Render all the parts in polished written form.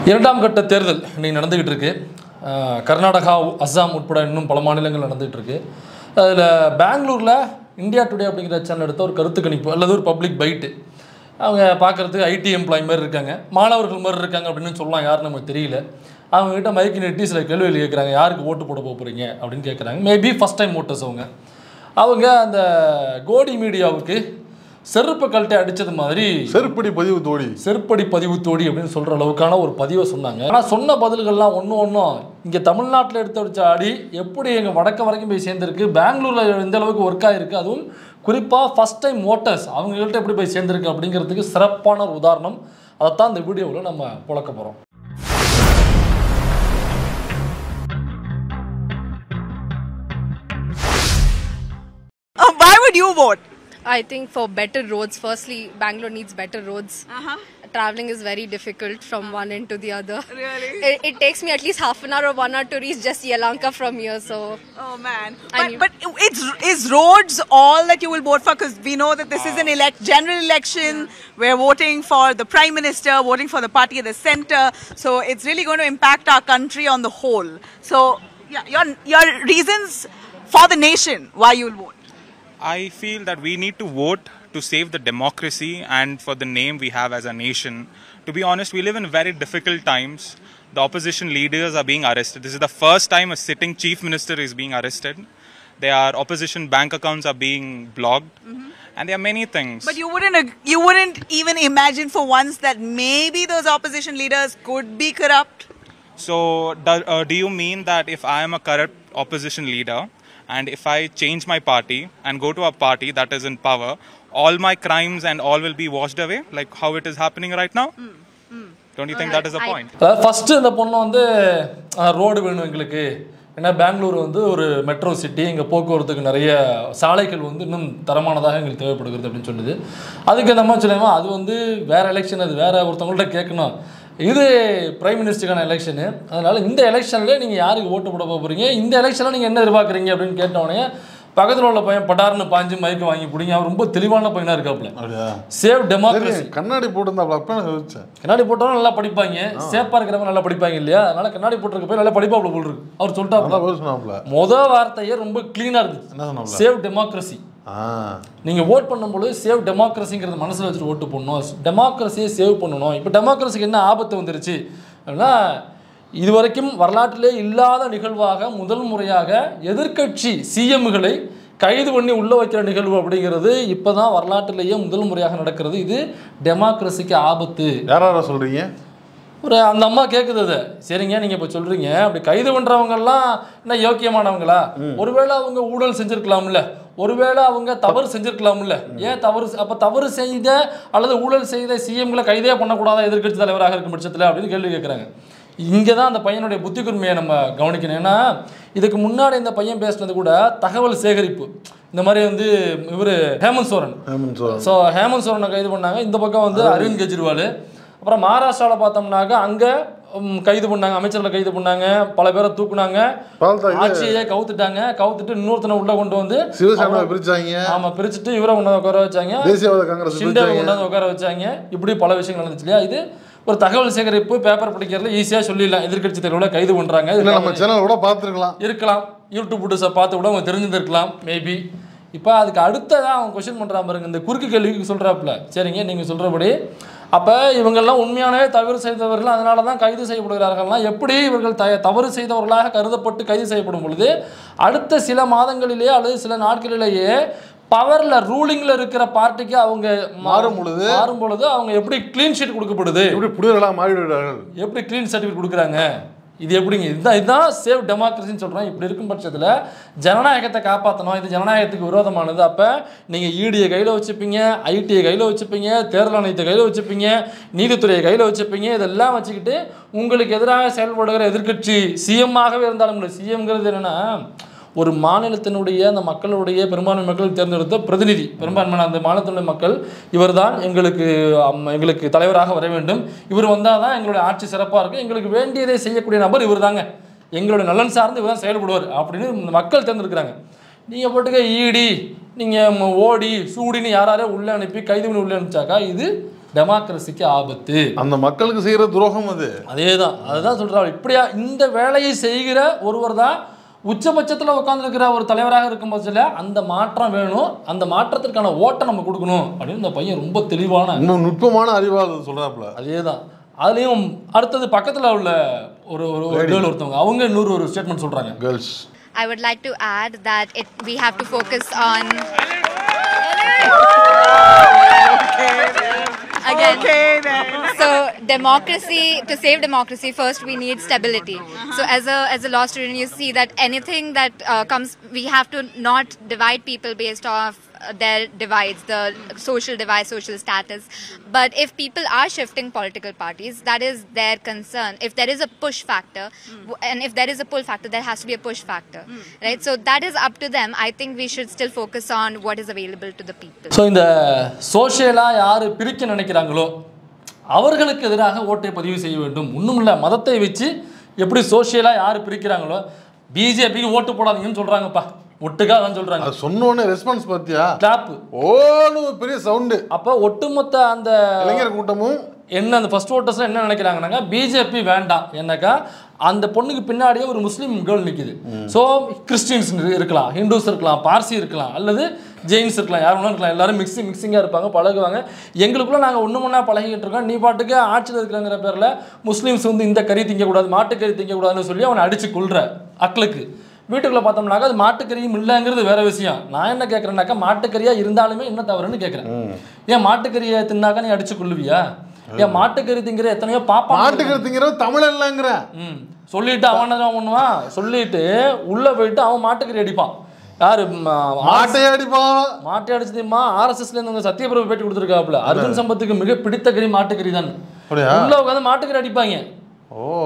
இரண்டாம் கட்ட தேர்தல் இன்னைக்கு நடந்துகிட்டு இருக்கு. கர்நாடகா, அஸ்ஸாம் உட்பட இன்னும் பல மாநிலங்கள் நடந்துகிட்டு இருக்கு. அதில் பெங்களூரில் இந்தியா டுடே அப்படிங்கிற சேனல் எடுத்த ஒரு கருத்து கணிப்பு அல்லது ஒரு பப்ளிக் பைட்டு. அவங்க பார்க்குறதுக்கு ஐடி எம்ப்ளாய் மாதிரி இருக்காங்க, மாணவர்கள் மாதிரி இருக்காங்க அப்படின்னு சொல்லலாம். யாருன்னு நமக்கு தெரியல. அவங்ககிட்ட மைக்கு நெட்டி சில கேள்விகள் கேட்குறாங்க. யாருக்கு ஓட்டு போட போகிறீங்க அப்படின்னு கேட்குறாங்க. மேபி ஃபஸ்ட் டைம் ஓட்டர்ஸ் அவங்க அந்த கோடி மீடியாவுக்கு செருப்பு கழட்டை அடித்தது மாதிரி செருப்படி பதிவு தோடி அப்படின்னு சொல்கிற அளவுக்கான ஒரு பதிவை சொன்னாங்க. ஆனால் சொன்ன பதில்கள்லாம் ஒன்றும் இங்கே தமிழ்நாட்டில் எடுத்து வச்ச அடி எப்படி எங்கள் வடக்க வரைக்கும் போய் சேர்ந்துருக்கு, பெங்களூரில் எந்த அளவுக்கு ஒர்க் ஆகிருக்கு, அதுவும் குறிப்பாக ஃபஸ்ட் டைம் ஓட்டர்ஸ் அவங்கள்ட்ட எப்படி போய் சேர்ந்துருக்கு அப்படிங்கிறதுக்கு சிறப்பான ஒரு உதாரணம். அதைத்தான் இந்த வீடியோவில் நம்ம புழக்க போகிறோம். Why would you vote? I think for better roads. Firstly, Bangalore needs better roads. Traveling is very difficult from one end to the other. Really? It takes me at least half an hour or 1 hour to reach just Yelahanka from here. So. Oh man! But is roads all that you will vote for? Because we know that this is an general election. Yeah. We're voting for the Prime Minister, voting for the party at the center. So it's really going to impact our country on the whole. So yeah, your reasons for the nation why you will vote. I feel that we need to vote to save the democracy and for the name we have as a nation. To be honest, we live in very difficult times. The opposition leaders are being arrested. This is the first time a sitting chief minister is being arrested. Their opposition bank accounts are being blocked. And there are many things. But you wouldn't even imagine for once that maybe those opposition leaders could be corrupt? So do you mean that if I am a corrupt opposition leader, and if I change my party and go to a party that is in power, all my crimes and all will be washed away, like how it is happening right now? Don't you think that is the point? First இந்த பொண்ணு road வேணும் எங்களுக்கு, ஏன்னா பெங்களூர் ஒரு metro city, இங்கே போக்குவரத்துக்கு நிறைய சாலைகள் இன்னும் தரமானதாக எங்களுக்கு தேவைப்படுகிறது அப்படின்னு சொல்லுது. அதுக்கு இந்த மாதிரி சொல்லுவோம், அது வேற எலெக்ஷன், அது வேற ஒருத்தவங்கள்ட்ட கேட்கணும். இது பிரைம் மினிஸ்டருக்கான எலெக்ஷனு. அதனால் இந்த எலெக்ஷனில் நீங்கள் யாருக்கு ஓட்டு போட போகிறீங்க, இந்த எலெக்ஷனில் நீங்கள் என்ன எதிர்பார்க்குறீங்க அப்படின்னு கேட்டோடனே பக்கத்தில் உள்ள பையன் பட்டார்னு பாஞ்சு மைக்கு வாங்கி பிடிங்க. அவர் ரொம்ப தெளிவான பையனாக இருக்காப்புல. Save democracy. கண்ணாடி போட்டு கண்ணாடி போட்டவங்க நல்லா படிப்பாங்க, சேஃபாக இருக்கிறவங்க நல்லா படிப்பாங்க இல்லையா? அதனால் கண்ணாடி போட்டிருக்க போய் நல்லா படிப்பாப்புல போல் இருக்கு. அவர் சொல்லிட்டாப்புல மொதல் வார்த்தையே ரொம்ப க்ளீனாக இருந்துச்சு, சேவ் டெமோக்ரஸி. நீங்கள் ஓட் பண்ணும்பொழுது சேவ் டெமோக்ரஸிங்கிறத மனசில் வச்சுட்டு ஓட்டு பண்ணணும், டெமோக்ரஸியை சேவ் பண்ணணும். இப்போ டெமோக்ரஸிக்கு என்ன ஆபத்து வந்துருச்சு அப்படின்னா, இதுவரைக்கும் வரலாற்றிலே இல்லாத நிகழ்வாக முதல் முறையாக எதிர்கட்சி சிஎம்களை கைது பண்ணி உள்ளே வைக்கிற நிகழ்வு அப்படிங்கிறது இப்போ தான் வரலாற்றிலேயே முதல் முறையாக நடக்கிறது. இது டெமோக்ரஸிக்கு ஆபத்து. யாரார சொல்கிறீங்க? அந்த அம்மா கேட்குது அதை. சரிங்க, நீங்கள் இப்போ சொல்கிறீங்க அப்படி கைது பண்ணுறவங்கெல்லாம் என்ன யோக்கியமானவங்களா? ஒருவேளை அவங்க ஊழல் செஞ்சுருக்கலாம்ல, ஒருவேளை அவங்க தவறு செஞ்சுருக்கலாம்ல, ஏன் தவறு? அப்போ தவறு செய்த அல்லது ஊழல் செய்த சிஎம்களை கைதே பண்ணக்கூடாதா எதிர்கட்சி தலைவராக இருக்கும் பட்சத்தில் அப்படின்னு கேள்வி கேட்குறாங்க. இங்கே தான் அந்த பையனுடைய புத்தி கூர்மையை நம்ம கவனிக்கணும். ஏன்னா இதுக்கு முன்னாடி இந்த பையன் பேசுனது கூட தகவல் சேகரிப்பு. இந்த மாதிரி இவர் ஹேமந்த் சோரன். ஸோ ஹேமந்த் சோரனை கைது பண்ணாங்க. இந்த பக்கம் அரவிந்த் கெஜ்ரிவால். அப்புறம் மகாராஷ்டிராவில் பார்த்தோம்னாக்க அங்கே கைது பண்ணாங்க, அமைச்சர்களை கைது பண்ணாங்க, பல பேரை தூக்குனாங்க, ஆட்சியை கவுத்துட்டு இன்னொருத்தனை உள்ள கொண்டு பிரிச்சுட்டு இவரை கொண்டாந்து உட்கார வச்சாங்க, ஷிண்டேவை கொண்டாந்து உட்கார வச்சாங்க. இப்படி பல விஷயங்கள் நடந்துச்சு இல்லையா? இது ஒரு தகவல் சேகரிப்பு. பேப்பர் படிக்கிறதுல ஈஸியாக சொல்லிடலாம், எதிர்கட்சி தலைவர்களை கைது பண்ணுறாங்க. நம்ம சேனல் கூட இருக்கலாம், யூடியூப் வீடியோஸை பார்த்து கூட அவங்க தெரிஞ்சிருக்கலாம் மேபி. இப்போ அதுக்கு அடுத்ததான் அவங்க கொஸ்டின் பண்ணுறா பாருங்க, இந்த குறுக்கு கேள்விக்கு சொல்கிறாப்புல. சரிங்க, நீங்கள் சொல்கிறபடி அப்போ இவங்கெல்லாம் உண்மையானவே தவறு செய்தவர்கள், அதனால தான் கைது செய்யப்படுகிறார்கள்லாம். எப்படி இவர்கள் தவறு செய்தவர்களாக கருதப்பட்டு கைது செய்யப்படும் பொழுது அடுத்த சில மாதங்களிலேயே அல்லது சில நாட்களிலேயே பவரில் ரூலிங்கில் இருக்கிற பார்ட்டிக்கு அவங்க மாறும் பொழுது அவங்க எப்படி க்ளீன் ஷீட் கொடுக்கப்படுது, எப்படி புடியர்களாக மாறிவிடுறார்கள், எப்படி க்ளீன் சர்டிஃபிகேட் கொடுக்குறாங்க? இது எப்படிங்க? இதுதான் சேவ் டெமோக்ரஸின்னு சொல்கிறோம். இப்படி இருக்கும் பட்சத்தில் ஜனநாயகத்தை காப்பாற்றணும். இது ஜனநாயகத்துக்கு விரோதமானது. அப்போ நீங்கள் ஈடியை கையில் வச்சுப்பீங்க, ஐடியை கையில் வச்சுப்பீங்க, தேர்தல் ஆணையத்தை கையில் வச்சுப்பீங்க, நீதித்துறையை கையில் வச்சுப்பீங்க. இதெல்லாம் வச்சுக்கிட்டு உங்களுக்கு எதிராக செயல்படுகிற எதிர்கட்சி சிஎம்மாகவே இருந்தாலும் இல்லை. சிஎம்ங்கிறது என்னென்னா ஒரு மாநிலத்தினுடைய அந்த மக்களுடைய பெரும்பான்மை மக்களுக்கு தேர்ந்தெடுத்த பிரதிநிதி. பெரும்பான்மையான அந்த மாநிலத்தினுடைய மக்கள் இவர் தான் எங்களுக்கு தலைவராக வர வேண்டும், இவர் வந்தால் தான் எங்களுடைய ஆட்சி சிறப்பாக இருக்கும், எங்களுக்கு வேண்டியதை செய்யக்கூடிய நபர் இவர் தாங்க, எங்களுடைய நலன் சார்ந்து இவர் தான் செயல்படுவார் அப்படின்னு மக்கள் தேர்ந்தெடுக்கிறாங்க. நீங்கள் போட்டுக்க ஈடி, நீங்கள் ஓடி சூடின்னு யாராரே உள்ளே அனுப்பி கைது பண்ணி உள்ளே அனுப்பிச்சாக்கா இது டெமோக்ரஸிக்கு ஆபத்து. அந்த மக்களுக்கு செய்கிற துரோகம் அது. அதேதான், அதுதான் சொல்கிறாங்க. இப்படியா இந்த வேலையை செய்கிற ஒருவர் தான் உச்சபட்சத்தில் உட்காந்துருக்கிற ஒரு தலைவராக இருக்கும் பட்சத்தில் அந்த மாற்றம் வேணும், அந்த மாற்றத்திற்கான ஓட்டை நம்ம கொடுக்கணும் அப்படின்னு இந்த பையன் ரொம்ப தெளிவான இன்னும் நுட்பமான அறிவாளர் சொல்கிறாப்புல. அதே தான். அதுலேயும் அடுத்தது பக்கத்தில் உள்ள ஒரு கேர்ள் ஒருத்தவங்க அவங்க இன்னொரு ஒரு ஸ்டேட்மெண்ட் சொல்கிறாங்க. Girls, I would like to add that we have to focus on again. Okay, then. So democracy, to save democracy, first we need stability. So as a law student, you see that anything that comes, we have to not divide people based off their divides, the social divide, social status. But if people are shifting political parties, that is their concern. If there is a push factor, and if there is a pull factor, there has to be a push factor, right? So that is up to them. I think we should still focus on what is available to the people. So இந்த சோஷியலாக யார் பிரிக்க நினைக்கிறாங்களோ அவர்களுக்கு எதிராக ஓட்டை பதிவு செய்ய வேண்டும். ஒன்றும் இல்லை, மதத்தை வச்சு எப்படி சோஷியலாக யார் பிரிக்கிறாங்களோ பிஜேபிக்கு ஓட்டு போடாதீங்கன்னு சொல்கிறாங்கப்பா. ஒட்டுக்காக தான் சொல்கிறாங்க. அது சொன்னோடனே ரெஸ்பான்ஸ் பார்த்தியா? கிளாப்பு ஓன்னு பெரிய சவுண்டு. அப்போ ஒட்டுமொத்த அந்த இளைஞர் கூட்டமும் என்ன அந்த ஃபர்ஸ்ட் ஓட்டர்ஸ்லாம் என்ன நினைக்கிறாங்கன்னாக்கா பிஜேபி வேண்டாம். என்னக்கா அந்த பொண்ணுக்கு பின்னாடியே ஒரு முஸ்லீம் கேர்ள் நிற்கிது. ஸோ கிறிஸ்டின்ஸ் இருக்கலாம், ஹிந்துஸ் இருக்கலாம், பார்சி இருக்கலாம், அல்லது ஜெயின்ஸ் இருக்கலாம், யார் வேணாலும் இருக்கலாம். எல்லாரும் மிக்சிங்காக இருப்பாங்க, பழகுவாங்க. எங்களுக்குள்ளே நாங்கள் ஒன்று ஒன்றா பழகிட்டு இருக்கோம். நீ பாட்டுக்கு ஆட்சியில் இருக்கிறங்கிற பேரில் முஸ்லீம்ஸ் வந்து இந்த கறி திங்கக்கூடாது, மாட்டுக்கறி திங்கக்கூடாதுன்னு சொல்லி அவனை அடித்து கொள்கிற அக்களுக்கு வீட்டுக்குள்ளே பார்த்தோம்னாக்கா அது மாட்டுக்கறியும் இல்லைங்கிறது வேற விஷயம். நான் என்ன கேட்குறேன்னாக்கா மாட்டுக்கறியாக இருந்தாலுமே என்ன தவறுன்னு கேட்குறேன். ஏன் மாட்டுக்கறியை தின்னாக்கா நீ அடிச்சு கொள்ளுவியா? ஏன் மாட்டுக்கறி திங்கிற எத்தனையோ பாப்பா மாட்டுக்கறி திங்கிற தமிழ் இல்லைங்கிற சொல்லிட்டு அவன் என்ன பண்ணுவான், சொல்லிட்டு உள்ளே போயிட்டு அவன் மாட்டுக்கறி அடிப்பான். யாரு மாட்டை அடிப்பான், மாட்டை அடிச்சு தெரியுமா? ஆர்எஸ்எஸ்ல சத்யபிரபு பேட்டி கொடுத்துருக்காப்புல அர்ஜுன் சம்பத்துக்கு மிக பிடித்த கறி மாட்டுக்கறி தான். உள்ள உட்காந்து மாட்டுக்கறி அடிப்பாங்க.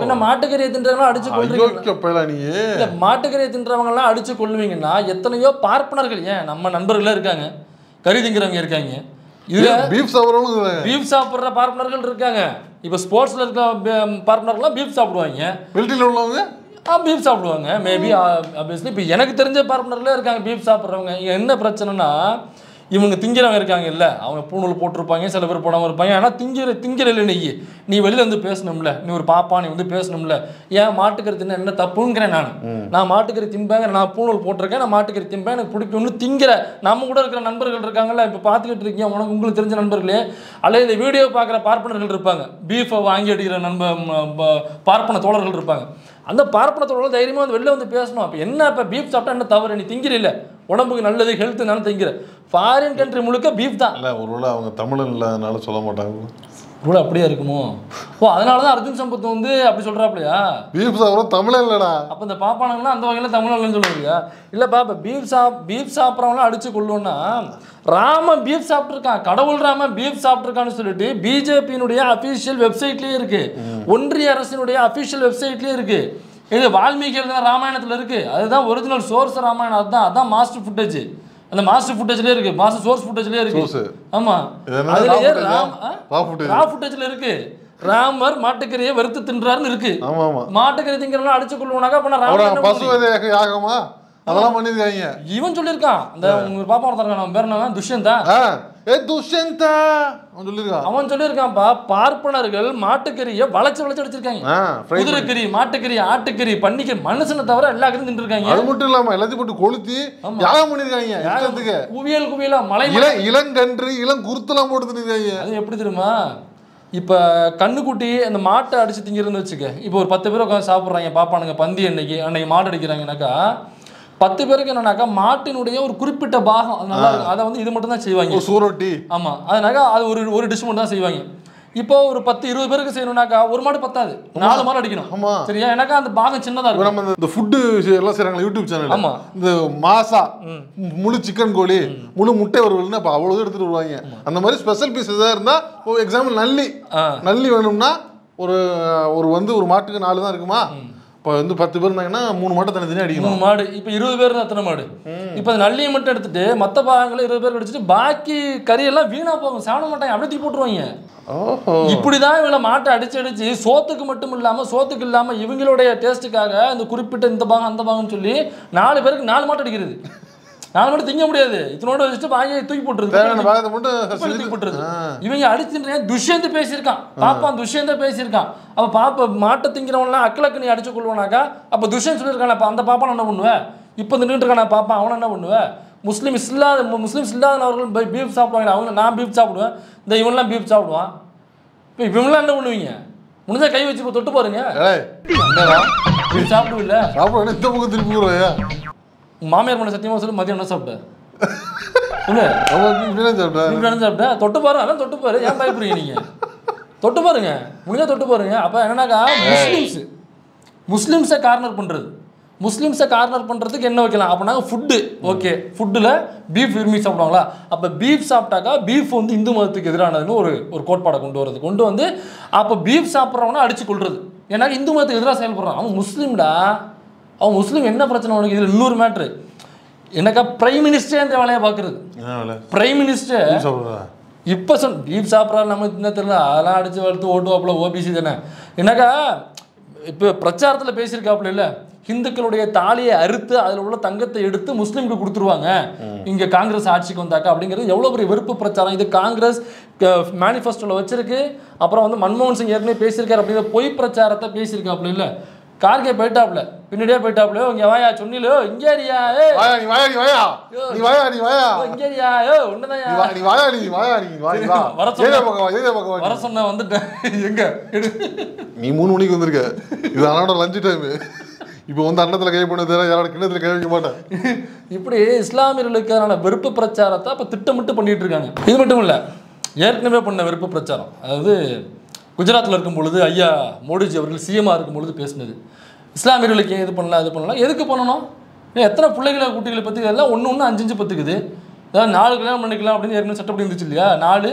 என்ன மாட்டுக்கறியை தின்றவங்களாம் அடிச்சு கொள்றீங்க? மாட்டுக்கறியை தின்றவங்க எல்லாம் அடிச்சு கொள்ளுவீங்கன்னா எத்தனையோ பார்ப்பனர்கள், ஏன் நம்ம நண்பர்களே இருக்காங்க, கறி திங்கிறவங்க இருக்காங்க, இதுல பீஃப் சாப்பிடுற பார்ப்பனர்கள் இருக்காங்க. இப்ப ஸ்போர்ட்ஸ்ல இருக்க பார்ப்பனர்கள்லாம் பீஃப் சாப்பிடுவாங்க, மிலிட்டரியில் உள்ளவங்க பீஃப் சாப்பிடுவாங்க. மேபி ஆப்வியஸ்லி இப்போ எனக்கு தெரிஞ்ச பார்ப்பனர்களே இருக்காங்க பீஃப் சாப்பிட்றவங்க. என்ன பிரச்சனைனா இவங்க திங்கிறவங்க இருக்காங்க இல்லை, அவங்க பூணூல் போட்டிருப்பாங்க, சில பேர் போடாமல் இருப்பாங்க. ஆனால் திங்கிறல நீ வெளியில் வந்து பேசணும்ல, நீ ஒரு பாப்பா நீ வந்து பேசணும்ல. ஏன் மாட்டுக்கறி தின்ன என்ன தப்புங்கிறேன். நான் மாட்டுக்கறி திம்பேங்க, நான் பூணூல் போட்டிருக்கேன், நான் மாட்டுக்கறி திம்பேன், எனக்கு பிடிக்கும்னு திங்கிற நம்ம கூட இருக்கிற நண்பர்கள் இருக்காங்கல்ல. இப்போ பார்த்துக்கிட்டு இருக்கீங்க, உங்களுக்கு தெரிஞ்ச நண்பர்களே அல்லது இந்த வீடியோ பார்க்குற பார்ப்பனர்கள் இருப்பாங்க, பீஃபை வாங்கி அடிக்கிற பார்ப்பன தோழர்கள் இருப்பாங்க. அந்த பார்ப்பன தோழர்கள் தைரியமாக வந்து வெளில வந்து பேசணும். அப்போ என்ன, இப்போ பீஃப் சாப்பிட்டா என்ன தவறு? நீ திங்கிறீல்ல, உடம்புக்கு நல்லது, ஹெல்த் நானும் திங்கிற. ஃபாரின் கண்ட்ரி முழுக்க பீஃப் தான். இல்லை, ஒருவேளை அவங்க தமிழ் இல்லாதனால சொல்ல மாட்டாங்க. இவ்வளோ அப்படியே இருக்குமோ? ஓ, அதனால தான் அர்ஜுன் சம்பத் வந்து அப்படி சொல்கிறாப்லையா? பீஃப் சாப்பிட்ற தமிழ் இல்லைடா. அப்போ இந்த பாப்பானுங்களாம் அந்த வகையில் தமிழ் இல்லைன்னு சொல்லுவீங்க? இல்லைப்பா, இப்போ பீஃப் சாப்பிட்றவங்களாம் அடிச்சு கொள்ளுன்னா ராமன் பீஃப் சாப்பிட்ருக்கான், கடவுள் ராமன் பீஃப் சாப்பிட்ருக்கான்னு சொல்லிட்டு பிஜேபியினுடைய அஃபீஷியல் வெப்சைட்லேயே இருக்குது, ஒன்றிய அரசினுடைய அஃபீஷியல் வெப்சைட்லேயே இருக்குது. இது வால்மீகி எழுதின ராமாயணத்தில் இருக்குது, அதுதான் ஒரிஜினல் சோர்ஸ் ராமாயணம். அதுதான் மாஸ்டர் ஃபுட்டேஜ். அந்த மாஸ்டர் ஃபுட்டேஜ்லேயே இருக்குது, மாஸ்டர் சோர்ஸ் ஃபுட்டேஜ்லேயே இருக்குது. ஆமாம், அதுலேயே ரா ஃபுட்டேஜ்ல இருக்கு. ராமர் மாட்டுக்கறியை வெறுத்து தின்றாருன்னு இருக்கு. மாட்டுக்கறி திங்கிறவங்க அடிச்சு கொள்ளுவாங்க. அப்ப நான் அதெல்லாம் பண்ணிருக்காங்க. இவன் சொல்லியிருக்கான், அந்த உங்க பாப்பா ஒருத்தர் அவன் பேர் என்ன, துஷ்யந்தா. அவன் சொல்லியிருக்கான்ப்பா, பார்ப்பனர்கள் மாட்டுக்கறியை வளைச்சு அடிச்சிருக்காங்க. குதிரைக்கறி, மாட்டுக்கறி, ஆட்டுக்கறி, பன்னிக்கறி, மனுஷனை தவிர எல்லா கறியும் தின்றுருக்காங்க. அது மட்டும் இல்லாம எல்லாத்தையும் போட்டு கொளுத்தி யாகம் பண்ணிருக்காங்க. குவியலா மலை இளங்கன்று இளங்குருத்தெல்லாம் போட்டு தின்னுருக்காங்க. அது எப்படி தெரியுமா? இப்போ கண்ணுக்குட்டி அந்த மாட்டை அடிச்சு திங்கிறதுன்னு வச்சுக்க. இப்போ ஒரு 10 பேர் உட்காந்து சாப்பிட்றாங்க பாப்பானுங்க பந்தி, அன்னைக்கு மாடு அடிக்கிறாங்கனாக்கா 10 பேருக்கு என்னன்னாக்கா மாட்டினுடைய ஒரு குறிப்பிட்ட பாகம் அது நல்லா இருக்கும், அதை வந்து இது மட்டும் தான் செய்வாங்க, சூரொட்டி. ஆமாம், அதனாக்கா அது ஒரு டிஷ் மட்டும் தான் செய்வாங்க. இப்போ ஒரு 10-20 பேருக்கு செய்யணும்னாக்கா ஒரு மாடு பத்தாது, 4 மாடு அடிக்கணும். சரியா? எனக்கா அந்த பாகம் சின்னதா இருக்கும். நம்ம இந்த ஃபுட்டு எல்லாம் செய்றாங்க யூடியூப் சேனல். ஆமா, இந்த மாசா முழு சிக்கன் கோழி, முழு முட்டை வறுவல்னு அப்ப அவ்வளவு எடுத்துட்டு வருவாங்க. அந்த மாதிரி ஸ்பெஷல் பீஸ் எதாவது இருந்தா, எக்ஸாம்பிள் நல்லி வேணும்னா ஒரு மாட்டுக்கு 4 தான் இருக்குமா, இப்போ வந்து 10 பேர் இருந்தாங்கன்னா 3 மாட்டை தனித்தனி அடிக்கணும். 3 மாடு. இப்போ 20 பேர் தான் எத்தனை மாடு? இப்போ அந்த நல்லியை மட்டும் எடுத்துட்டு மற்ற பாகங்களை 20 பேர் அடிச்சுட்டு பாக்கி கறியெல்லாம் வீணா போகும், சாப்பிட மாட்டாங்க, அப்படியே தூக்கி போட்டுருவாங்க. இப்படிதான் இவங்களை மாட்டை அடிச்சு சோத்துக்கு மட்டும் இல்லாம, சோத்துக்கு இல்லாம இவங்களுடைய டேஸ்ட்டுக்காக இந்த குறிப்பிட்ட இந்த பாகம் அந்த பாகம்னு சொல்லி 4 பேருக்கு 4 மாட்டை அடிக்கிறது. 4 மட்டும் திங்க முடியாது. இத்தனோட வச்சுட்டு வாங்கி தூக்கி போட்டுருது. தூக்கி போட்டுருது. இவங்க அடிச்சுட்டு துஷ்யந்த் பேசியிருக்கான். பாப்பான் துஷ்யந்த பேசியிருக்கான். அப்ப பாப்பா மாட்டை திங்கிறவன்லாம் அக்கலக்கு நீ அடிச்சு கொள்வானாக்கா அப்ப துஷ்யந்த் சொல்லியிருக்கான். அப்ப அந்த பாப்பான் என்ன பண்ணுவேன்? இப்ப நின்றுட்டு இருக்கான பாப்பா அவனை என்ன பண்ணுவேன்? முஸ்லிம்ஸ் இல்லாதவர்கள் பீஃப் சாப்பிடுவாங்க. அவங்க நான் பீஃப் சாப்பிடுவேன். இந்த இவன்லாம் பீஃப் சாப்பிடுவான். இப்போ இவங்களாம் என்ன பண்ணுவீங்க? முடிஞ்சா கை வச்சு இப்போ தொட்டு பாருங்க. சாப்பிடுவில்ல மாமியார் பண்ண சத்தியமா சொல்லி மதியம் என்ன சாப்பிட்டேன் சாப்பிட்டேன் தொட்டு பாரு. அதான் தொட்டு பாரு. ஏன் பயப்படுறீங்க நீங்க? தொட்டு பாருங்க, முடிஞ்சா தொட்டு பாருங்க. அப்ப என்னன்னாக்கா முஸ்லிம்ஸை கார்னர் பண்றது. முஸ்லிம்ஸை கார்னர் பண்ணுறதுக்கு என்ன வைக்கலாம் அப்படின்னா ஃபுட்டு. ஓகே, ஃபுட்டில் பீஃப் விரும்பி சாப்பிடுவாங்களா? அப்போ பீஃப் சாப்பிட்டாக்கா பீஃப் வந்து இந்து மதத்துக்கு எதிரானதுன்னு ஒரு கோட்பாடை கொண்டு வந்து அப்போ பீஃப் சாப்பிட்றவனா அடிச்சு கொள்வது. ஏன்னா இந்து மதத்துக்கு எதிராக செயல்படுறான். அவன் முஸ்லீம்டா. அவன் முஸ்லீம். என்ன பிரச்சனை உனக்கு? இதில் இன்னொரு மேட்ரு என்னக்கா, பிரைம் மினிஸ்டர் இந்த வேலையை பார்க்குறது. பிரைம் மினிஸ்டர் இப்போ பீஃப் சாப்பிட்றாரு நம்ம என்ன தெரியல. அதெல்லாம் அடித்து வளர்த்து ஓட்டுவாப்புல ஓபிசி தானே. என்னக்கா இப்போ பிரச்சாரத்தில் பேசியிருக்காப்புல இல்லை, ஹிந்துக்களுடைய தாலியை அறுத்து அதில் உள்ள தங்கத்தை எடுத்து முஸ்லீமுக்கு கொடுத்துருவாங்க இங்கே காங்கிரஸ் ஆட்சிக்கு வந்தாக்கா அப்படிங்கிறது எவ்வளோ பெரிய வெறுப்பு பிரச்சாரம். இது காங்கிரஸ் மேனிஃபெஸ்டோவில் வச்சிருக்கு. அப்புறம் வந்து மன்மோகன் சிங் ஏற்கனவே பேசியிருக்காரு. அப்படிங்கிற பொய் பிரச்சாரத்தை பேசியிருக்காப்புல இல்லை. கார்கே போயிட்டாப்புல, பின்னாடியே போயிட்டாப்புல. இங்கே வாயா சொன்னிலோ இங்கேரியா வர சொன்ன வந்துட்டேன். எங்க நீ 3 மணிக்கு வந்திருக்க. இது அண்ணனோட லஞ்ச் டைம். இப்போ வந்து அன்னத்தில் கை பண்ண தவிர யாரோட கிண்ணத்தில் கை வைக்க மாட்டேன். இப்படி இஸ்லாமியர்களுக்கான வெறுப்பு பிரச்சாரத்தை இப்போ திட்டமிட்டு பண்ணிட்டு இருக்காங்க. இது மட்டும் இல்லை, ஏற்கனவே பண்ண வெறுப்பு பிரச்சாரம். அதாவது குஜராத்தில் இருக்கும் பொழுது ஐயா மோடிஜி அவர்கள் சிஎம்மாக இருக்கும் பொழுது பேசினது, இஸ்லாமியர்களுக்கு ஏன் இது பண்ணலாம் அது பண்ணலாம். எதுக்கு பண்ணணும்? எத்தனை பிள்ளைகளை குட்டிகளை பற்றி எல்லாம் ஒன்று 5 பத்துக்குது. அதாவது 4 கல்யாணம் பண்ணிக்கலாம் அப்படின்னு ஏற்கனவே சட்டப்படி இருந்துச்சு இல்லையா? 4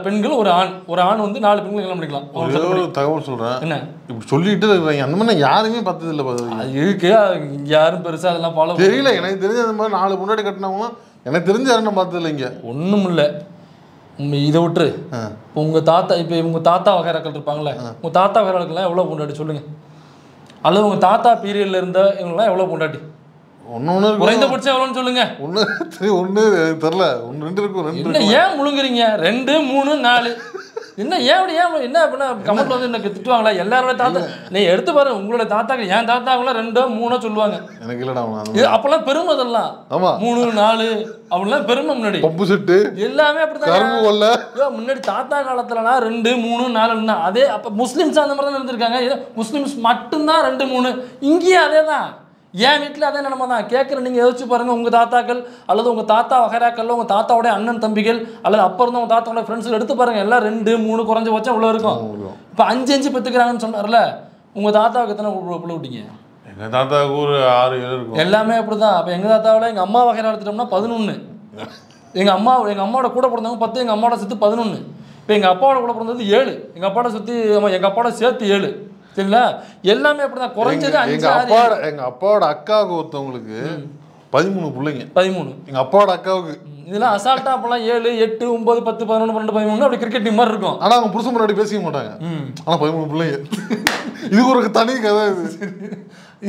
பெண்கள் ஒரு ஆண் வந்து 4 பெண்கள் கல்யாணம் பண்ணிக்கலாம். ஒரு தகவல் சொல்கிறேன். என்ன இப்படி சொல்லிட்டு அந்த மாதிரி நான் யாருமே பார்த்தது இல்லை. அது இருக்கு, யாரும் பெருசாக அதெல்லாம் ஃபாலோ தெரியல. எனக்கு தெரிஞ்ச அந்த மாதிரி 4 முன்னாடி கட்டினவங்களும் எனக்கு தெரிஞ்ச யாரும் நான் பார்த்தது இல்லை. இங்கே ஒன்றும் இல்லை. இதை விட்டுரு. இப்போ உங்கள் தாத்தா, இப்போ உங்கள் தாத்தா வகைராக்கள் இருப்பாங்களே, உங்கள் தாத்தா வகைராக்கெல்லாம் எவ்வளோ பொண்டாட்டி சொல்லுங்கள். அல்லது உங்கள் தாத்தா பீரியடில் இருந்த இவங்கெல்லாம் எவ்வளோ பொண்டாட்டி? ஒன்று குறைந்தபட்சம் எவ்வளோன்னு சொல்லுங்க. ஒன்று தெரில, 1 2 இருக்கும். என்ன ஏன் முழுங்குறீங்க? 2 3 4 என்ன என்ன அப்படின்னா கமெண்ட்ல வந்து எனக்கு திட்டுவாங்களா? எல்லாரோட தாத்தா நீ எடுத்து பாரு. உங்களோட தாத்தாக்கள் என் தாத்தாக்கெல்லாம் 2 3 சொல்லுவாங்க. எனக்கு இல்லடா அப்பெல்லாம் பெருமை. அதெல்லாம் 3 4 அப்படிலாம் பெருமை. முன்னாடி பம்பு செட்டு எல்லாமே அப்படிதான். முன்னாடி தாத்தா காலத்துலனா 2 3 4 அதே. அப்ப முஸ்லிம்ஸ் அந்த மாதிரி தான் இருந்திருக்காங்க. முஸ்லிம்ஸ் மட்டும்தான் 2 3. இங்கேயும் அதே தான். என் வீட்டில் அதே நிலைமை தான். கேட்குற நீங்கள் யோசிச்சு பாருங்கள். உங்கள் தாத்தாக்கள் அல்லது உங்கள் தாத்தா வகைராக்கள், உங்கள் தாத்தாவோட அண்ணன் தம்பிகள் அல்லது அப்போ இருந்த உங்கள் தாத்தாவோட ஃப்ரெண்ட்ஸில் எடுத்து பாருங்கள். எல்லாம் 2 3 குறைஞ்ச வச்சா இவ்வளோ இருக்கும். இப்போ 5 பெற்றுக்கிறாங்கன்னு சொன்னார்ல, உங்கள் தாத்தாவுக்கு எத்தனை பிள்ளை விட்டீங்க? எங்கள் தாத்தாவுக்கு ஒரு 6 7 இருக்கும். எல்லாமே அப்படி தான். அப்போ எங்கள் தாத்தாவோட எங்கள் அம்மா வகைரா எடுத்துட்டோம்னா 11. எங்கள் அம்மாவோட கூட பிறந்தவங்க 10, எங்கள் அம்மாவோட சேர்த்து 11. இப்போ எங்கள் அப்பாவோட கூட பிறந்தது 7, எங்கள் அப்பாவோட சுற்றி எங்கள் அப்பாவோட சேர்த்து 7. சரிங்களா? எல்லாமே அப்படிதான். குறைஞ்சது எங்க அப்பாவோட அக்காவுக்கு ஒருத்தவங்களுக்கு 13 பிள்ளைங்க. 13 எங்க அப்பாவோட அக்காவுக்கு. இதெல்லாம் அசால்ட்டா அப்பெல்லாம் 7 8 9 10 11 12 13 அப்படி கிரிக்கெட் டீம் மாதிரி இருக்கும். ஆனா அவங்க புருஷன் முன்னாடி பேசிக்க மாட்டாங்க. ஆனா 13 பிள்ளைங்க. இது ஒரு தனி கதை.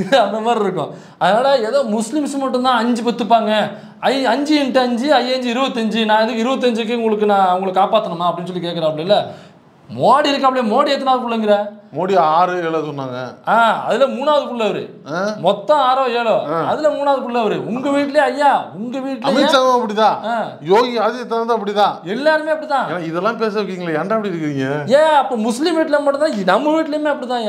இது அந்த மாதிரி இருக்கும். அதனால ஏதோ முஸ்லிம்ஸ் மட்டும்தான் 5 பெற்றுப்பாங்க. 5 × 5 5 25. நான் இதுக்கு 25க்கு நான் உங்களை காப்பாற்றணுமா அப்படின்னு சொல்லி கேட்குறேன். அப்படி இல்லை, மோடி இருக்காப்ல. மோடி எத்தனாவது பிள்ளைங்கிற? மோடி 6 7 சொன்னாங்க. அதுல 3வது பிள்ளை அவரு. மொத்தம் 6 7. அதுல 3வது பிள்ளை அவரு. உங்க வீட்லயே ஐயா, உங்க வீட்லயே அமித்ஷாவும் அப்படிதான், யோகி ஆதித்யநாத் அப்படிதான், எல்லாருமே அப்படிதான். இதெல்லாம் பேச வைக்கீங்களா? ஏன்டா அப்படி இருக்கீங்க? அப்ப முஸ்லீம் வீட்டுல மட்டும் தான், நம்ம வீட்லயுமே அப்படிதான்.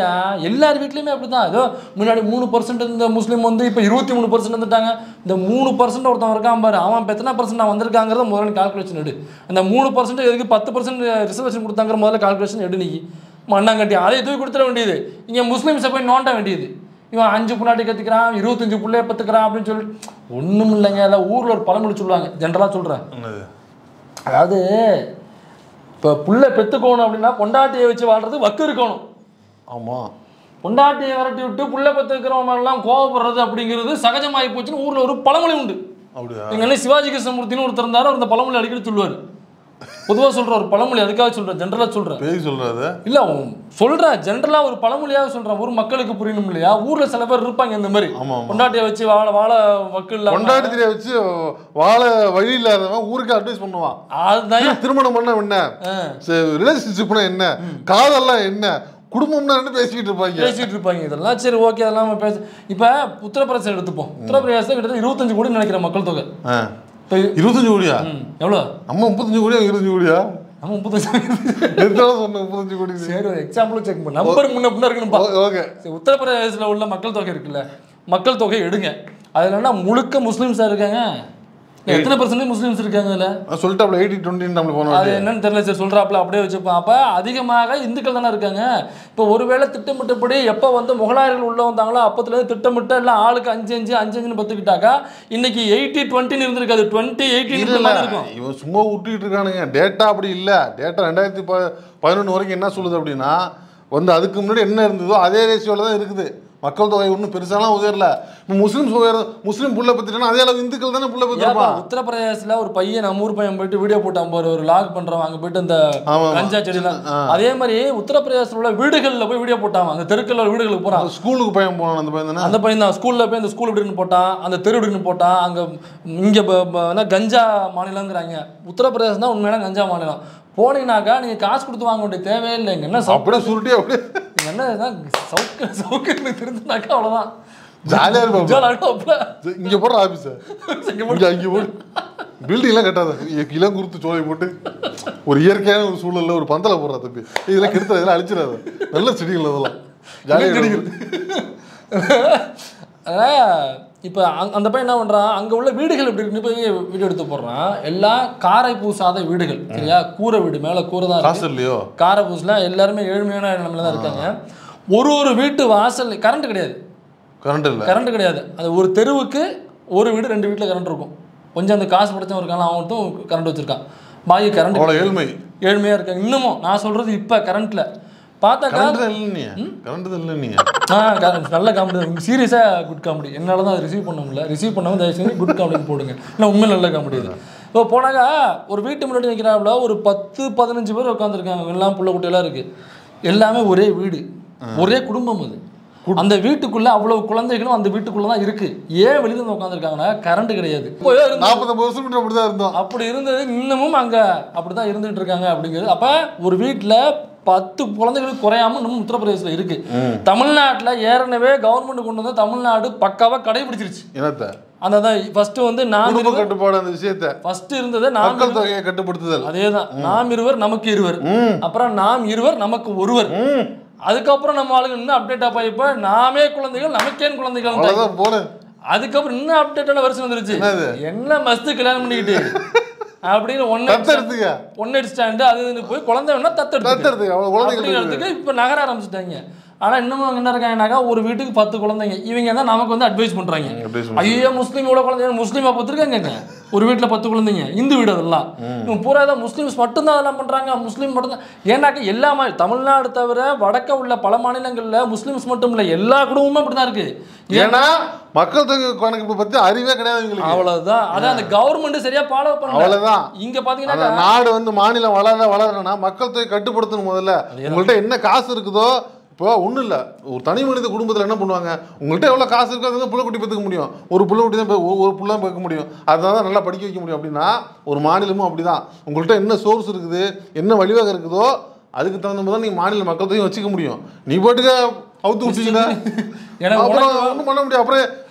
எல்லார் வீட்லயுமே அப்படிதான். ஏதோ முன்னாடி 3% இருந்த முஸ்லீம் வந்து இப்ப 23% வந்துட்டாங்க. இந்த 3% ஒருத்தன் இருக்கான் பாரு, அவன் எத்தனை % வந்திருக்காங்கிறத முதல்ல கால்குலேஷன் எடு. அந்த 3% எதுக்கு 10% ரிசர்வேஷன் கொடுத்தாங்கிற முதல்ல கால்குலேஷன் எடு. நீ மண்ணாங்கட்டி அதை தூக்கி கொடுத்துட வேண்டியது. இங்கே முஸ்லீம்ஸை போய் நோண்ட வேண்டியது. இவன் 5 புள்ளாட்டி கற்றுக்கிறான், 25 பிள்ளைய பத்துக்கிறான் அப்படின்னு சொல்லி ஒன்றும் இல்லைங்க. அதான் ஊரில் ஒரு பழமொழி சொல்லுவாங்க, ஜென்ரலாக சொல்கிறேன். அதாவது இப்போ புள்ளை பெற்றுக்கணும் அப்படின்னா பொண்டாட்டியை வச்சு வாழ்றது வக்கு இருக்கணும். ஆமாம், பொண்டாட்டியை விரட்டி விட்டு புள்ளை பெற்றுக்கிறவங்கெல்லாம் கோவப்படுறது அப்படிங்கிறது சகஜமாகி போச்சுன்னு ஊரில் ஒரு பழமொழி உண்டு. அப்படியா? எங்கள் சிவாஜி கிருஷ்ணமூர்த்தின்னு ஒருத்தர் இருந்தார், அந்த பழமொழி அடிக்கடி சொல்லுவார். பொதுவாக சொல்கிறேன் ஒரு பழமொழி, அதுக்காக சொல்கிறேன், ஜென்ரலாக சொல்கிறேன். பேய் சொல்றாரு இல்லை சொல்கிறேன், ஜென்ரலாக ஒரு பழமொழியாக சொல்கிறேன், ஊர் மக்களுக்கு புரியணும் இல்லையா? ஊரில் சில பேர் இருப்பாங்க இந்த மாதிரி, கொண்டாட்டியை வச்சு வாழ மக்கள் கொண்டாட்டத்திலே வச்சு வாழ வழி இல்லாதவன் ஊருக்கு அட்வைஸ் பண்ணுவான். அதுதான் திருமணம் பண்ண என்ன, ரிலேஷன்ஷிப்னா என்ன, காதல்லாம் என்ன, குடும்பம்னா என்ன பேசிக்கிட்டு இருப்பாங்க. இதெல்லாம் சரி ஓகே, அதெல்லாம் நம்ம பேச. இப்போ உத்தரப்பிரதேசம் எடுத்துப்போம். உத்தரப்பிரதேசம் கிட்டத்தட்ட 25 கோடி நினைக்கிற மக்கள் தொகை. 25 கோடியா? எவ்வளோ? நம்ம 35 கோடியா 25 கோடியா? நம்ம 35 35 கோடி. சரி ஒரு எக்ஸாம்பிள் செக் பண்ண நம்பர் முன்ன இருக்கணும்பா. ஓகே. உத்தரப்பிரதேசத்தில் உள்ள மக்கள் தொகை இருக்குல்ல, மக்கள் தொகை எடுங்க. அதில் என்னன்னா முழுக்க முஸ்லீம்ஸாக இருக்காங்க. எத்தனை % முஸ்லீம்ஸ் இருக்காங்க அதில்? சொல்லிட்டாப்ல 80-20 நம்ம போனோம். அது என்னன்னு தெரியல சார், சொல்கிறாப்புல அப்படியே வச்சுப்போம். அப்போ அதிகமாக இந்துக்கள் தானே இருக்காங்க. இப்போ ஒருவேளை திட்டமிட்டபடி எப்போ வந்து முகலாயர்கள் உள்ளே வந்தாங்களோ அப்போத்துலேருந்து திட்டமிட்ட எல்லாம் ஆளுக்கு 5-5 பத்துக்கிட்டாக்கா இன்னைக்கு 80-20 இருந்திருக்காது, 20-80 இருக்கும். இவன் சும்மா விட்டுக்கிட்டு இருக்கானுங்க. டேட்டா அப்படி இல்லை. டேட்டா 2011 வரைக்கும் என்ன சொல்லுது அப்படின்னா, வந்து அதுக்கு முன்னாடி என்ன இருந்ததோ அதே ரேஷியோவில் தான் இருக்குது. மக்கள் தொகை ஒன்றும் பெருசாலாம் உயரல. இப்போ முஸ்லீம் புள்ள பத்தினா அதே அளவு இந்துக்கள் தானே புள்ள பத்திருப்பான். உத்தரப்பிரதேசத்தில் ஒரு பையன், நம்ம ஊர் பையன் போயிட்டு வீடியோ போட்டான் பாரு, ஒரு லாக் பண்றவங்க அங்கே போயிட்டு அந்த கஞ்சா செடிலாம். அதே மாதிரி உத்தரப்பிரதேசத்தில் உள்ள வீடுகளில் போய் வீடியோ போட்டான். அந்த தெருக்களில் வீடுகளுக்கு போறான். ஸ்கூலுக்கு பையன் போனான். அந்த பையன் தான் ஸ்கூல்ல போய் அந்த ஸ்கூல் இப்படின்னு போட்டான், அந்த தெரு இப்படின்னு போட்டான். அங்கே இங்கே கஞ்சா மாநிலங்கிறாங்க. உத்தரப்பிரதேசம் தான் உண்மையான கஞ்சா மாநிலம். போனீங்கன்னாக்கா நீங்க காசு கொடுத்து வாங்க வேண்டிய தேவையில்லைங்க. என்ன அப்படியே சுருட்டி அப்படியே என்ன சவுக்கு தெரிஞ்சுனாக்கா அவ்வளோதான். ஜாலியாக இருப்போம். இங்கே போடுற ஆஃபீஸை இங்கே போட்டு பில்டிங்லாம் கட்டாத, இளம் குறுத்து சோலை போட்டு ஒரு இயற்கையான ஒரு சூழலில் ஒரு பந்தலை போடுறா தம்பி. இதெல்லாம் கெடுத்த இதெல்லாம் அழிச்சிடாது. நல்ல செடிகள் அதெல்லாம் ஜாலியாக செடிகள். இப்போ அந்த பையன் என்ன பண்ணுறான், அங்கே உள்ள வீடுகள் எப்படி இருக்குன்னு போய் வீடியோ எடுத்து போடுறான். எல்லாம் காரை பூசாத வீடுகள், சரியா? கூரை வீடு, மேலே கூரை தான் காசு இல்லையோ, காரை பூசல. எல்லாருமே ஏழ்மையான நிலைமையில தான் இருக்காங்க. ஒரு வீட்டு வாசல் கரண்ட் கிடையாது. கரண்ட் கிடையாது. அது ஒரு தெருவுக்கு ஒரு வீடு, 2 வீட்டில் கரண்ட் இருக்கும். கொஞ்சம் அந்த காசு படைச்சவன் இருக்காங்க, அவன் மட்டும் கரண்ட் வச்சிருக்கான். பாக்கி கரண்ட் ஏழ்மையாக இருக்காங்க இன்னமும். நான் சொல்றது இப்போ கரண்ட்ல பார்த்தாக்கா நல்ல காமெடி, சீரியஸாக குட் காமெடி. என்னால் தான் அதை ரிசீவ் பண்ண முடியல. ரிசீவ் பண்ணாமல் தயவு செஞ்சு குட் காமெடின்னு போடுங்க. இல்லை உண்மையில் நல்ல காமெடி இது. இப்போ போனாக்கா ஒரு வீட்டு முன்னாடி நிற்கிறாப்புல ஒரு 10-15 பேர் உட்காந்துருக்காங்க. எல்லாம் புள்ள குட்டியெல்லாம் இருக்குது. எல்லாமே ஒரே வீடு, ஒரே குடும்பம். அது அந்த வீட்டுக்குள்ள அவ்வளவு குழந்தைகளும் அந்த வீட்டுக்குள்ள தான் இருக்கு. ஏன் வெளியில வந்து உட்காந்துருக்காங்கன்னா கரண்ட் கிடையாது. 40 வருஷம் அப்படிதான் இருந்தோம். அப்படி இருந்தது, இன்னமும் அங்க அப்படிதான் இருந்துட்டு இருக்காங்க அப்படிங்கிறது. அப்ப ஒரு வீட்டுல 10 குழந்தைகளுக்கு குறையாம இன்னும் உத்தரப்பிரதேசத்துல இருக்கு. தமிழ்நாட்டுல ஏற்கனவே கவர்மெண்ட் கொண்டு வந்து தமிழ்நாடு பக்காவா கடைபிடிச்சிருச்சு. அந்த ஃபர்ஸ்ட் வந்து நாம் கட்டுப்பாடு, அந்த விஷயத்தை ஃபர்ஸ்ட் இருந்தது மக்கள் தொகையை கட்டுப்படுத்துதல். அதேதான், நாம் இருவர் நமக்கு இருவர், அப்புறம் நாம் இருவர் நமக்கு ஒருவர். அதுக்கப்புறம் நம்ம ஆளுங்க இன்னும் அப்டேட் ஆப்பா, இப்ப நாமே குழந்தைகள் நமக்கேன் குழந்தைகள். அதுக்கப்புறம் இன்னும் அப்டேட்டான வருஷம் வந்துருச்சு. என்ன மஸ்து கல்யாணம் பண்ணிக்கிட்டு அப்படின்னு ஒன் நைட் ஸ்டாண்டு அது போய் குழந்தை வேணா தத்தெடுத்துக்கு இப்ப நகர ஆரம்பிச்சுட்டாங்க. ஆனா இன்னமும் என்ன இருக்காங்கன்னாக்கா ஒரு வீட்டுக்கு 10 குழந்தைங்க. இவங்க தான் நமக்கு வந்து அட்வைஸ் பண்றாங்க. ஐயோ முஸ்லீம் இவ்வளவு குழந்தைங்க, முஸ்லீமா பார்த்துருக்காங்க. ஒரு வீட்டுல 10 குழந்தைங்க, இந்து வீடு அதெல்லாம். இவங்க பூரா தான் முஸ்லீம்ஸ் மட்டும்தான் அதெல்லாம் பண்றாங்க. முஸ்லீம் மட்டும்தான். ஏன்னாக்கா எல்லா தமிழ்நாடு தவிர வடக்க உள்ள பல மாநிலங்கள்ல முஸ்லீம்ஸ் மட்டும் இல்ல, எல்லா குடும்பமும் அப்படிதான் இருக்கு. ஏன்னா மக்கள் தொகை கணக்கு பத்தி அறிவே கிடையாது. அவ்வளவுதான். அதான் அந்த கவர்மெண்ட் சரியா ஃபாலோ பண்ணல. அவ்வளவுதான். இங்க பாத்தீங்கன்னா நாடு வந்து மாநிலம் வளரணும்னா மக்கள் தொகை கட்டுப்படுத்தணும். முதல்ல உங்கள்கிட்ட என்ன காசு இருக்குதோ, இப்போ ஒன்றும் இல்லை, ஒரு தனி மனித குடும்பத்தில் என்ன பண்ணுவாங்க, உங்கள்கிட்ட எவ்வளோ காசு இருக்கோ அதுதான் புள்ள குட்டி பார்த்துக்க முடியும். ஒரு புள்ள குட்டி தான் ஒரு புள்ள பார்க்க முடியும். அதுதான் தான் நல்லா படிக்க வைக்க முடியும். அப்படின்னா ஒரு மாநிலமும் அப்படி தான். உங்கள்கிட்ட என்ன சோர்ஸ் இருக்குது, என்ன வழிவகை இருக்குதோ அதுக்கு தகுந்த மாதிரி தான் நீங்கள் மாநில மக்கள் தொகையும் வச்சுக்க முடியும். நீ பாட்டுக்க அவுத்து விட்டீங்கன்னா ஒன்றும் பண்ண முடியும்.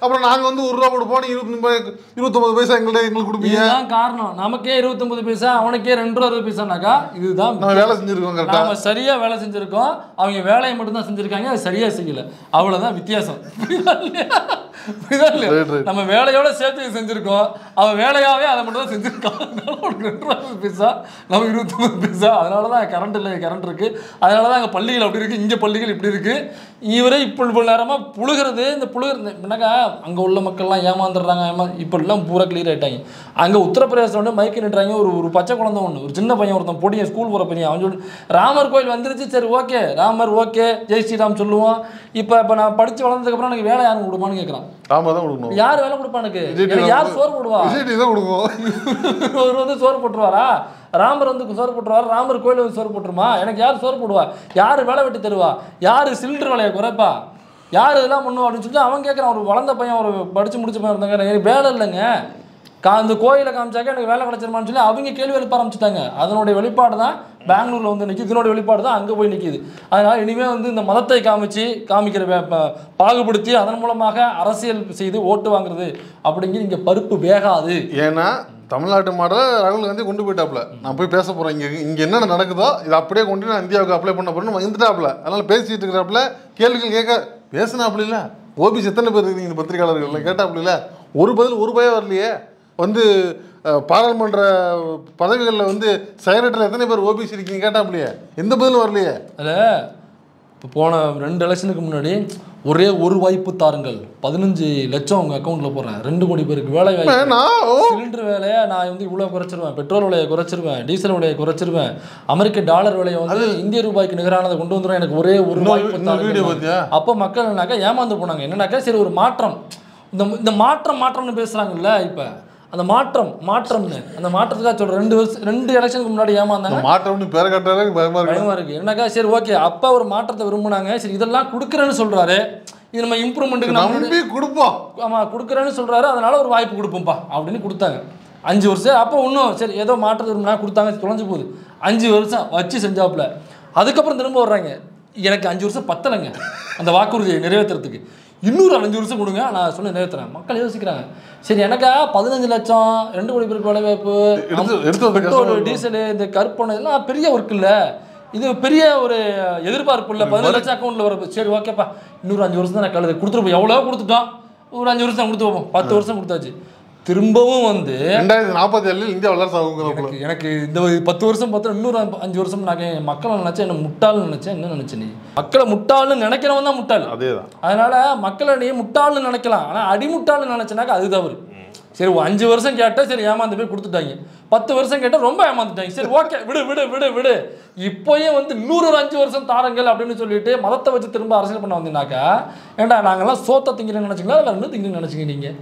அப்புறம் நாங்கள் வந்து 1 ரூபா கொடுப்போம், 29 பைசா எங்களுக்கு கொடுப்பீங்க. இதுதான் காரணம். நமக்கே 29 பைசா, அவனுக்கே 2 ரூபா 60 பைசானாக்கா இதுதான் நம்ம வேலை செஞ்சிருக்கோம். நம்ம சரியா வேலை செஞ்சிருக்கோம், அவங்க வேலையை மட்டும் தான் செஞ்சிருக்காங்க, அது சரியா செய்யல. அவ்வளவுதான் வித்தியாசம். நம்ம வேலையோட சேர்த்து செஞ்சிருக்கோம், அவன் வேலையாவே அதை மட்டும் தான் செஞ்சிருக்கான். 2 ரூபா பைசா, நம்ம 29 பைசா. அதனாலதான் கரண்ட் இல்லை, கரண்ட் இருக்கு. அதனாலதான் அங்க பள்ளிகள் அப்படி இருக்கு, இங்க பள்ளிகள் இப்படி இருக்கு. இவரே இப்போ நேரமா புழுகிறது. இந்த புழுகிறது என்னக்கா அங்க உள்ள மக்கள்லாம் ஏமாந்துடுறாங்க. இப்பெல்லாம் பூரா கிளியர் ஆயிட்டாங்க. அங்க உத்தரப்பிரதேசம் வந்து மைக்கு நிட்டுறாங்க. ஒரு பச்சை குழந்தை ஒன்று, ஒரு சின்ன பையன் ஒருத்தன் பொடிய ஸ்கூல் போற பையன். அவன் சொல்லி ராமர் கோயில் வந்துருச்சு, சரி ஓகே ராமர் ஓகே, ஜெய் ஸ்ரீராம் சொல்லுவான். இப்போ நான் படிச்சு வளர்ந்ததுக்கப்புறம் எனக்கு வேலை யாரும் கொடுப்பான்னு கேட்குறான். ராமர் தான் கொடுக்கணும். யார் வேலை கொடுப்பா எனக்கு? எனக்கு யார் சோறு போடுவா? விஜய் தான் கொடுக்கும். இவர் வந்து சோறு போட்டுருவாரா? ராமர் வந்து சோறு போட்டுருவாரா? ராமர் கோயில் வந்து சோறு போட்டுருமா? எனக்கு யார் சோறு போடுவா? யார் வேலை வெட்டி தருவா? யார் சிலிண்டர் விலையை குறைப்பா? யார் இதெல்லாம் பண்ணுவா அப்படின்னு சொல்லிட்டு அவன் கேட்குறான். ஒரு வளர்ந்த பையன், ஒரு படித்து முடிச்ச பையன் இருந்தாங்க, எனக்கு வேலை இல்லைங்க, அந்த கோயிலை காமிச்சாக்க எனக்கு வேலை கிடச்சிருமான்னு சொல்லி அவங்க கேள்வி எழுப்ப ஆரம்பிச்சுட்டாங்க. அதனுடைய வெளிப்பாடு தான் பெங்களூரில் வந்து நிற்கிது. இதனுடைய வெளிப்பாடு தான் அங்கே போய் நிற்கிது. அதனால் இனிமேல் வந்து இந்த மதத்தை காமிக்கிற பாகுபடுத்தி அதன் மூலமாக அரசியல் செய்து ஓட்டு வாங்குறது அப்படிங்கிற இங்கே பருப்பு வேகாது. ஏன்னா தமிழ்நாட்டு மாடலை ராகுல் காந்தி கொண்டு போயிட்டாப்புல. நான் போய் பேச போகிறேன், இங்கே என்னென்ன நடக்குதோ இதை அப்படியே கொண்டு நான் இந்தியாவுக்கு அப்ளை பண்ண போகிறேன்னு வந்துட்டாப்புல. அதனால் பேசிகிட்டு இருக்கிறாப்புல, கேள்விகள் கேட்க பேசினாப்புல இல்லை. ஓபிசி எத்தனை பேர் இருக்கீங்க இந்த பத்திரிகையாளர்கள் கேட்டாப்புல இல்லை. ஒரு பதில் ஒரு பயம் வரலையே. வந்து பாராளுமன்ற பதவிகளில் வந்து செக்ரட்டரியில் எத்தனை பேர் ஓபிசி இருக்கீங்க கேட்டாப்புலையே, எந்த பதிலும் வரலையே. அதில் இப்போ போன 2 எலெக்ஷனுக்கு முன்னாடி ஒரே ஒரு வாய்ப்பு தாருங்கள், 15 லட்சம் உங்கள் அக்கௌண்ட்டில் போடுறேன், 2 கோடி பேருக்கு வேலை வாய்ப்பு, சிலிண்டர் வேலையை நான் வந்து இவ்வளோ குறைச்சிருவேன், பெட்ரோல் விலையை குறைச்சிருவேன், டீசல் விலையை குறைச்சிருவேன், அமெரிக்க டாலர் விலையை வந்து இந்திய ரூபாய்க்கு நிகரானதை கொண்டு வந்துடும், எனக்கு ஒரே ஒரு வாய்ப்பு. அப்போ மக்கள் என்னன்னாக்கா ஏமாந்து போனாங்க. என்னன்னாக்கா சரி ஒரு மாற்றம், இந்த மாற்றம்னு பேசுகிறாங்கல்ல, இப்போ அந்த மாற்றம்னு அந்த மாற்றத்துக்காக சொல்கிறேன். 2 எலெக்ஷனுக்கு முன்னாடி ஏமாந்தாங்க. மாற்றம்னு பேர கட்டாலே பயமா இருக்கு. என்னக்கா சரி ஓகே, அப்பா ஒரு மாற்றத்தை விரும்புனாங்க, சரி இதெல்லாம் கொடுக்குறேன்னு சொல்கிறாரு, இது நம்ம இம்ப்ரூவ்மெண்ட்டுக்கு நம்பி கொடுப்போம், ஆமாம் கொடுக்குறேன்னு சொல்கிறாரு, அதனால் ஒரு வாய்ப்பு கொடுப்போம்ப்பா அப்படின்னு கொடுத்தாங்க. 5 வருஷம் அப்போ இன்னும் சரி ஏதோ மாற்றத்தை விரும்பினா கொடுத்தாங்க, தொலைஞ்சு போகுது. 5 வருஷம் வச்சு செஞ்சாப்புல. அதுக்கப்புறம் திரும்ப வர்றாங்க, எனக்கு 5 வருஷம் பத்தலைங்க அந்த வாக்குறுதியை நிறைவேற்றுறதுக்கு, இன்னொரு 5 வருஷம் கொடுங்க, நான் சொன்ன நிறைவேற்றுறேன். மக்கள் யோசிக்கிறாங்க, சரி எனக்கா 15 லட்சம், 2 கோடி பேருக்கு வேலை வாய்ப்பு, பெட்ரோல் டீசலு, இந்த கற்பனை இதெல்லாம் பெரிய ஒர்க் இல்லை, இது பெரிய ஒரு எதிர்பார்ப்பு இல்லை. 15 லட்சம் அக்கௌண்ட்டில் வர, சரி ஓகேப்பா இன்னொரு 5 வருஷம் தான் நான் கழுது கொடுத்துருப்போம், எவ்வளோ கொடுத்துட்டோம், ஒரு 5 வருஷம் கொடுத்து வைப்போம், 10 வருஷம் கொடுத்தாச்சு. திரும்பவும் வந்து 2047 இந்தியா வளர்ச்சி. எனக்கு இந்த 10 வருஷம் பார்த்தா இன்னொரு 5 வருஷம் நான் மக்களை நினைச்சேன், என்ன முட்டாள்னு நினைச்சேன். என்ன நினைச்சேன் நீ? மக்களை முட்டாள்னு நினைக்கிறவன் தான் முட்டாள். அதேதான். அதனால மக்களை நீ முட்டாள்னு நினைக்கலாம், ஆனால் அடிமுட்டாள்னு நினைச்சனாக்கா அது தவறு. சரி 5 வருஷம் கேட்டால் சரி ஏமாந்து போய் கொடுத்துட்டாங்க, 10 வருஷம் கேட்டால் ரொம்ப ஏமாந்துட்டாங்க, சரி ஓகே விடு விடு விடு விடு, இப்போயே வந்து இன்னொரு 5 வருஷம் தாரங்கள் அப்படின்னு சொல்லிட்டு மதத்தை வச்சு திரும்ப அரசியல் பண்ண வந்தீங்கன்னாக்கா, ஏன்டா நாங்கள்லாம் சோத்த திங்கிறேன்னு நினச்சிங்களா இல்லை இன்னும் திங்கிறேன்னு நினச்சிங்க நீங்கள்?